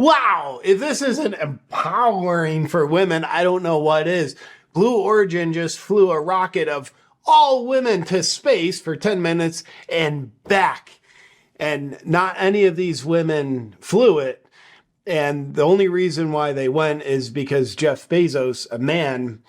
Wow, if this isn't empowering for women, I don't know what is. Blue Origin just flew a rocket of all women to space for 10 minutes and back. And not any of these women flew it. And the only reason why they went is because Jeff Bezos, a man,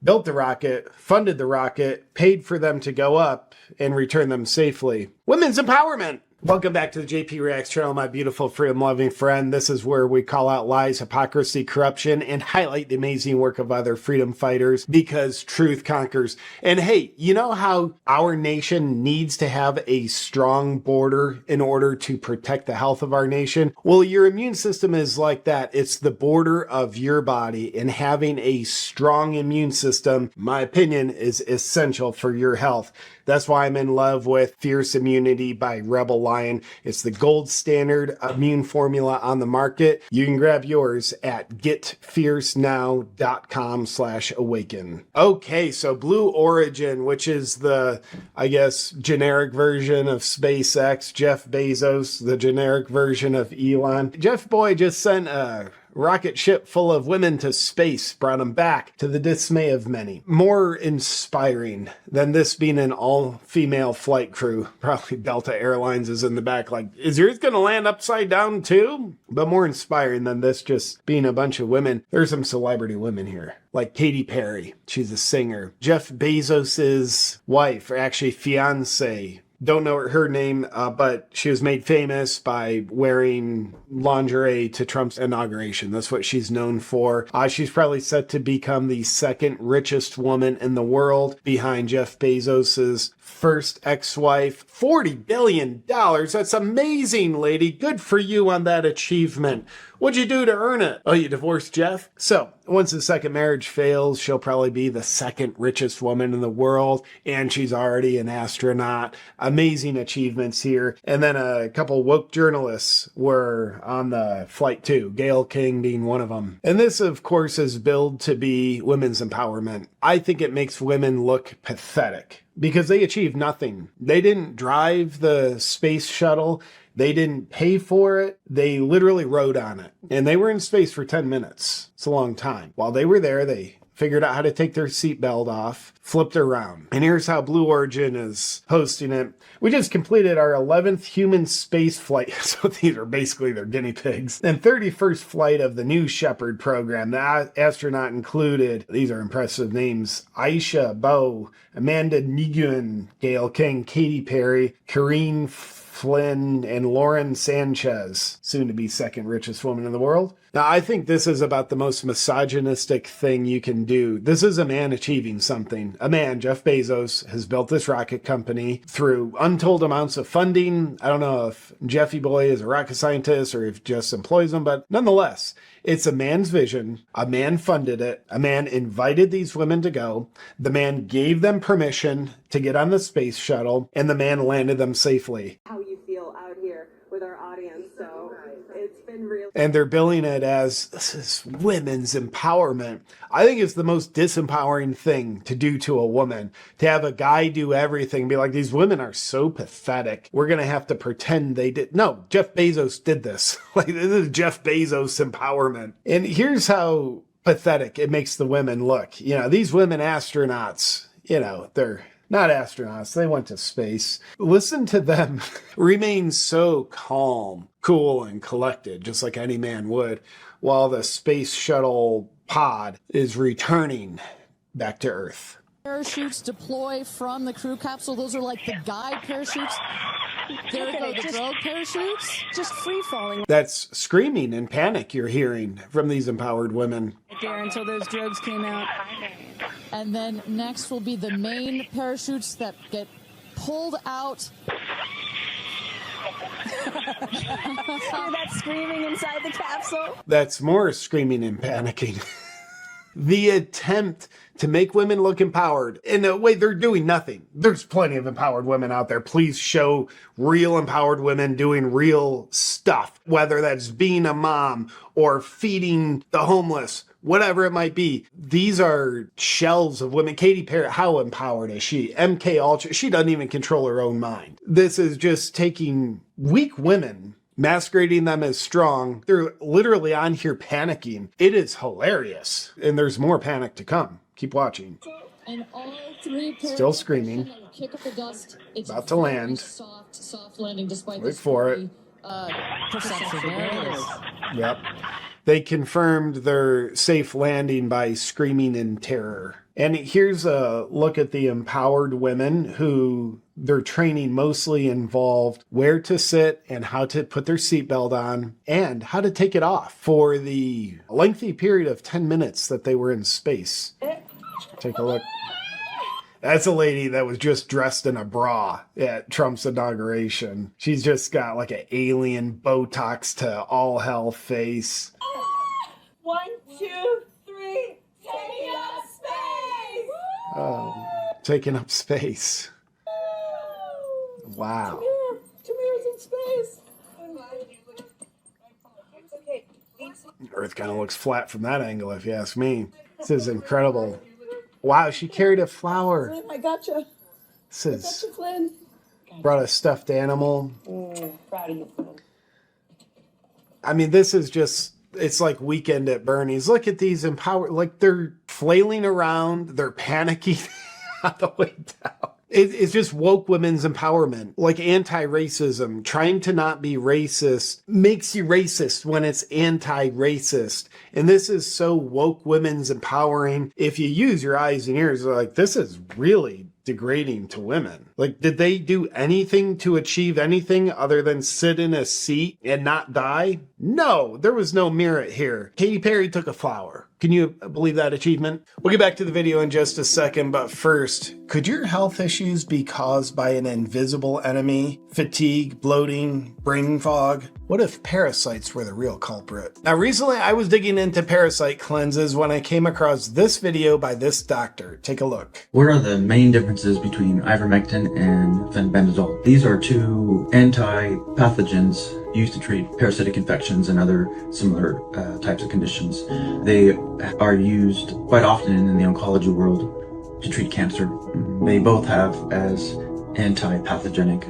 built the rocket, funded the rocket, paid for them to go up, and return them safely. Women's empowerment. Welcome back to the JP Reacts channel, my beautiful freedom-loving friend. This is where we call out lies, hypocrisy, corruption, and highlight the amazing work of other freedom fighters because truth conquers. And hey, you know how our nation needs to have a strong border in order to protect the health of our nation? Well, your immune system is like that. It's the border of your body, and having a strong immune system, my opinion, is essential for your health. That's why I'm in love with Fierce Immunity by Rebel Lion. It's the gold standard immune formula on the market. You can grab yours at getfiercenow.com/awaken. Okay, so Blue Origin, which is the, I guess, generic version of SpaceX, Jeff Bezos, the generic version of Elon. Jeff Boy just sent a rocket ship full of women to space, brought them back to the dismay of many. More inspiring than this being an all-female flight crew. Probably Delta Airlines is in the back like, is yours gonna land upside down too? But more inspiring than this just being a bunch of women. There's some celebrity women here, like Katy Perry. She's a singer. Jeff Bezos's wife, or actually fiance, don't know her name, but she was made famous by wearing lingerie to Trump's inauguration. That's what she's known for. She's probably set to become the second richest woman in the world behind Jeff Bezos's first ex-wife. $40 billion. That's amazing, lady. Good for you on that achievement. What'd you do to earn it? Oh, you divorced Jeff? So, once the second marriage fails, she'll probably be the second richest woman in the world, and she's already an astronaut. Amazing achievements here. And then a couple woke journalists were on the flight too, Gayle King being one of them. And this, of course, is billed to be women's empowerment. I think it makes women look pathetic because they achieved nothing. They didn't drive the space shuttle. They didn't pay for it. They literally rode on it. And they were in space for 10 minutes. It's a long time. While they were there, they figured out how to take their seatbelt off, flipped around. And here's how Blue Origin is hosting it. We just completed our 11th human space flight. So these are basically their guinea pigs. And 31st flight of the New Shepard program. The astronaut included, these are impressive names, Aisha Bowe, Amanda Nguyen, Gayle King, Katy Perry, Karine Flynn, and Lauren Sanchez, soon to be second richest woman in the world. Now, I think this is about the most misogynistic thing you can do. This is a man achieving something. A man, Jeff Bezos, has built this rocket company through untold amounts of funding. I don't know if Jeffy Boy is a rocket scientist or if just employs them, but nonetheless, it's a man's vision. A man funded it. A man invited these women to go. The man gave them permission to get on the space shuttle, and the man landed them safely. How you feel out here with our audience, so it's been real. And they're billing it as, this is women's empowerment. I think it's the most disempowering thing to do to a woman, to have a guy do everything, be like, these women are so pathetic. We're going to have to pretend they did. No, Jeff Bezos did this. Like, this is Jeff Bezos empowerment. And here's how pathetic it makes the women look. You know, these women astronauts, you know, they're not astronauts. They went to space. Listen to them remain so calm, cool, and collected, just like any man would, while the space shuttle pod is returning back to Earth. Parachutes deploy from the crew capsule. Those are like the guide parachutes. There we go, the drogue parachutes. Just free falling. That's screaming and panic you're hearing from these empowered women. There until those drogues came out. And then next will be the main parachutes that get pulled out. Hear that screaming inside the capsule? That's more screaming and panicking. The attempt to make women look empowered. In a way, they're doing nothing. There's plenty of empowered women out there. Please show real empowered women doing real stuff, whether that's being a mom or feeding the homeless, whatever it might be. These are shells of women. Katy Perry, how empowered is she? MK Ultra, she doesn't even control her own mind. This is just taking weak women masquerading them as strong. They're literally on here panicking. It is hilarious. And there's more panic to come. Keep watching. And all three Still screaming. Kick up the dust. It's About to land. Soft landing despite Wait for it. Perception. There it is. Yep. They confirmed their safe landing by screaming in terror. And here's a look at the empowered women who their training mostly involved where to sit and how to put their seatbelt on and how to take it off for the lengthy period of 10 minutes that they were in space. Take a look. That's a lady that was just dressed in a bra at Trump's inauguration. She's just got like an alien Botox to all hell face. 1, 2, 3, taking up space! Oh, taking up space. Wow. Tamir's in space. Earth kind of looks flat from that angle, if you ask me. This is incredible. Wow, she carried a flower. Flynn, I gotcha. This is Gotcha, Flynn. brought a stuffed animal. Proud of you, Flynn. I mean, this is just, it's like Weekend at Bernie's. Look at these empowered, like they're flailing around, they're panicking on the way down. It's just woke women's empowerment, like anti-racism. Trying to not be racist makes you racist when it's anti-racist. And this is so woke women's empowering. If you use your eyes and ears, like, this is really degrading to women. Like, did they do anything to achieve anything other than sit in a seat and not die? No, there was no merit here. Katy Perry took a flower. Can you believe that achievement? We'll get back to the video in just a second, but first, could your health issues be caused by an invisible enemy? Fatigue, bloating, brain fog? What if parasites were the real culprit? Now, recently I was digging into parasite cleanses when I came across this video by this doctor. Take a look. What are the main differences between ivermectin and fenbendazole? These are two anti-pathogens used to treat parasitic infections and other similar types of conditions. They are used quite often in the oncology world to treat cancer. They both have as anti-pathogenic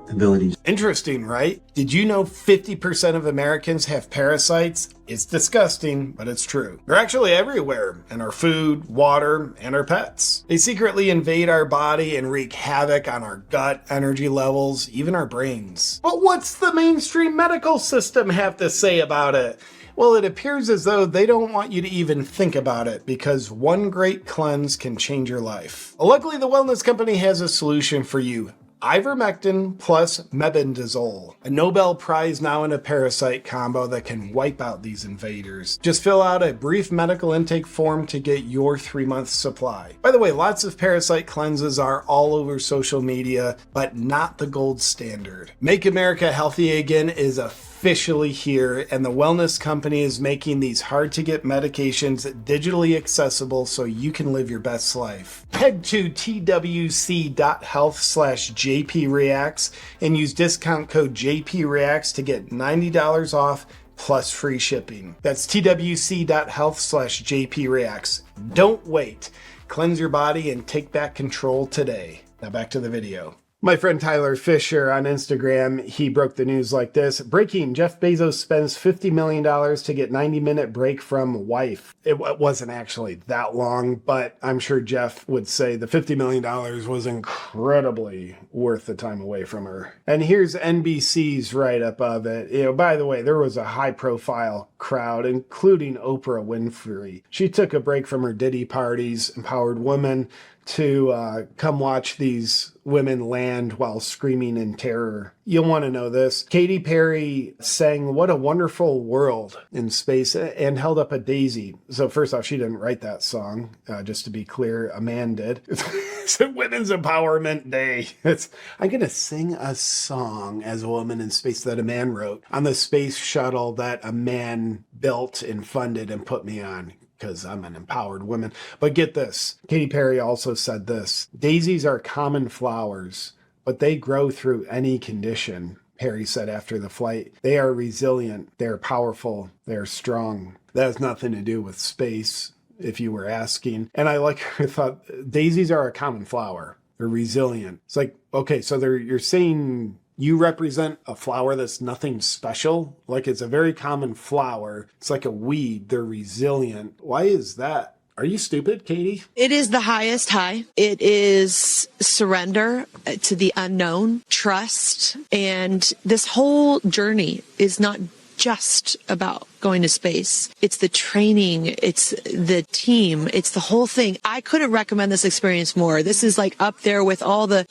abilities. Interesting, right? Did you know 50% of Americans have parasites? It's disgusting, but it's true. They're actually everywhere, in our food, water, and our pets. They secretly invade our body and wreak havoc on our gut, energy levels, even our brains. But what's the mainstream medical system have to say about it? Well, it appears as though they don't want you to even think about it because one great cleanse can change your life. Luckily, the wellness company has a solution for you. Ivermectin plus mebendazole, a Nobel Prize now in a parasite combo that can wipe out these invaders. Just fill out a brief medical intake form to get your 3-month supply. By the way, lots of parasite cleanses are all over social media, but not the gold standard. Make America Healthy Again is officially here, and the wellness company is making these hard to get medications digitally accessible so you can live your best life. Head to twc.health/JPReacts and use discount code JPReacts to get $90 off plus free shipping. That's twc.health/JPReacts. Don't wait. Cleanse your body and take back control today. Now back to the video. My friend Tyler Fisher on Instagram, he broke the news like this. Breaking, Jeff Bezos spends $50 million to get 90-minute break from wife. It wasn't actually that long, but I'm sure Jeff would say the $50 million was incredibly worth the time away from her. And here's NBC's write-up of it. You know, by the way, there was a high-profile crowd, including Oprah Winfrey. She took a break from her Diddy parties, empowered women, to come watch these women land while screaming in terror. You'll want to know this. Katy Perry sang What a Wonderful World in space and held up a daisy. So first off, she didn't write that song. Just to be clear, a man did. It's a Women's Empowerment Day. I'm going to sing a song as a woman in space that a man wrote on the space shuttle that a man built and funded and put me on, because I'm an empowered woman. But get this, Katy Perry also said this: daisies are common flowers, but they grow through any condition, Perry said after the flight. They are resilient, they're powerful, they're strong. That has nothing to do with space, if you were asking. And I like her thought, daisies are a common flower. They're resilient. It's like, okay, so you're saying you represent a flower that's nothing special. Like, it's a very common flower. It's like a weed. They're resilient. Why is that? Are you stupid, Katie? It is the highest high. It is surrender to the unknown, trust, and this whole journey is not just about going to space. It's the training, it's the team, it's the whole thing. I couldn't recommend this experience more. This is like up there with all the,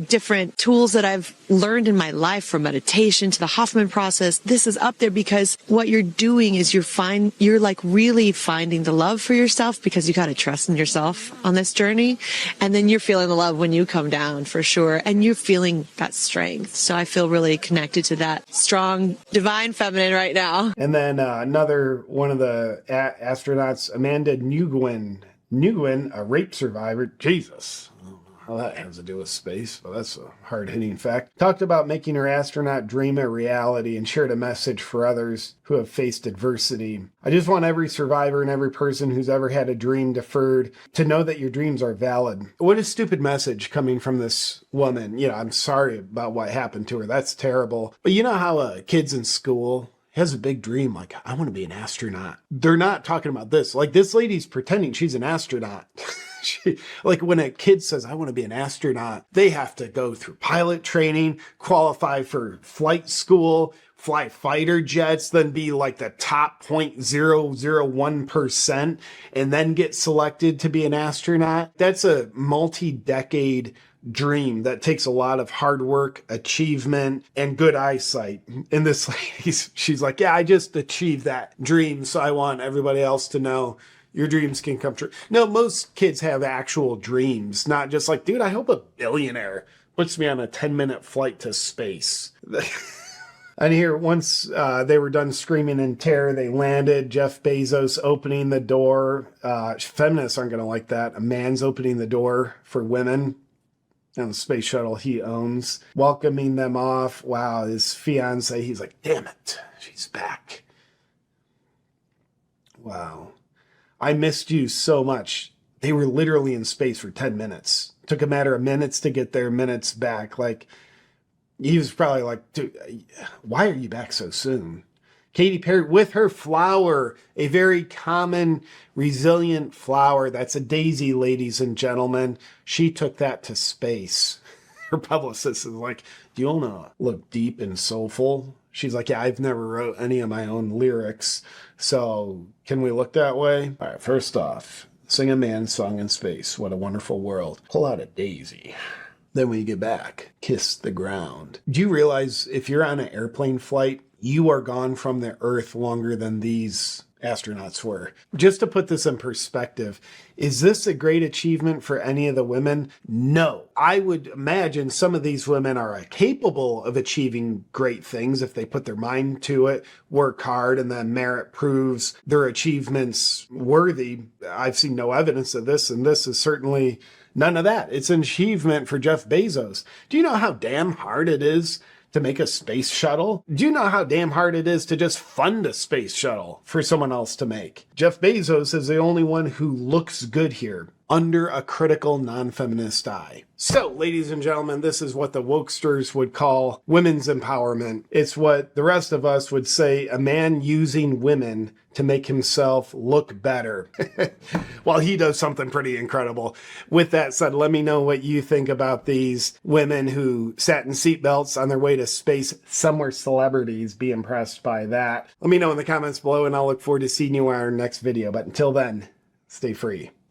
different tools that I've learned in my life, from meditation to the Hoffman process. This is up there because what you're doing is you're like really finding the love for yourself, because you got to trust in yourself on this journey. And then you're feeling the love when you come down, for sure. And you're feeling that strength. So I feel really connected to that strong, divine feminine right now. And then another one of the astronauts, Amanda Nguyen, a rape survivor. Jesus. I don't know how that has to do with space, but that's a hard-hitting fact. Talked about making her astronaut dream a reality and shared a message for others who have faced adversity. I just want every survivor and every person who's ever had a dream deferred to know that your dreams are valid. What a stupid message coming from this woman. I'm sorry about what happened to her. That's terrible. But you know how kids in school has a big dream, like, I want to be an astronaut. They're not talking about this. Like, this lady's pretending she's an astronaut. Like, when a kid says, I want to be an astronaut, they have to go through pilot training, qualify for flight school, fly fighter jets, then be like the top 0.001%, and then get selected to be an astronaut. That's a multi-decade dream that takes a lot of hard work, achievement, and good eyesight. And this lady, she's like, yeah, I just achieved that dream, so I want everybody else to know your dreams can come true. No, most kids have actual dreams, not just like, dude, I hope a billionaire puts me on a 10-minute flight to space. And here, once they were done screaming in terror, they landed. Jeff Bezos opening the door. Feminists aren't going to like that. A man's opening the door for women on the space shuttle he owns, welcoming them off. Wow, his fiance, he's like, damn it, she's back. Wow. I missed you so much. They were literally in space for 10 minutes. Took a matter of minutes to get their minutes back. Like, he was probably like, dude, why are you back so soon? Katy Perry with her flower, a very common, resilient flower. That's a daisy, ladies and gentlemen. She took that to space. Her publicist is like, do you want to look deep and soulful? She's like, yeah, I've never wrote any of my own lyrics. So can we look that way? All right, first off, sing a man's song in space. What a wonderful world. Pull out a daisy. Then when you get back, kiss the ground. Do you realize if you're on an airplane flight, you are gone from the Earth longer than these astronauts were? Just to put this in perspective, is this a great achievement for any of the women? No. I would imagine some of these women are capable of achieving great things if they put their mind to it, work hard, and then merit proves their achievements worthy. I've seen no evidence of this, and this is certainly none of that. It's an achievement for Jeff Bezos. Do you know how damn hard it is to make a space shuttle? Do you know how damn hard it is to just fund a space shuttle for someone else to make? Jeff Bezos is the only one who looks good here under a critical non-feminist eye. So, ladies and gentlemen, this is what the wokesters would call women's empowerment. It's what the rest of us would say a man using women to make himself look better while he does something pretty incredible. With that said, let me know what you think about these women who sat in seatbelts on their way to space. Some were celebrities. Be impressed by that. Let me know in the comments below, and I'll look forward to seeing you in our next video. But until then, stay free.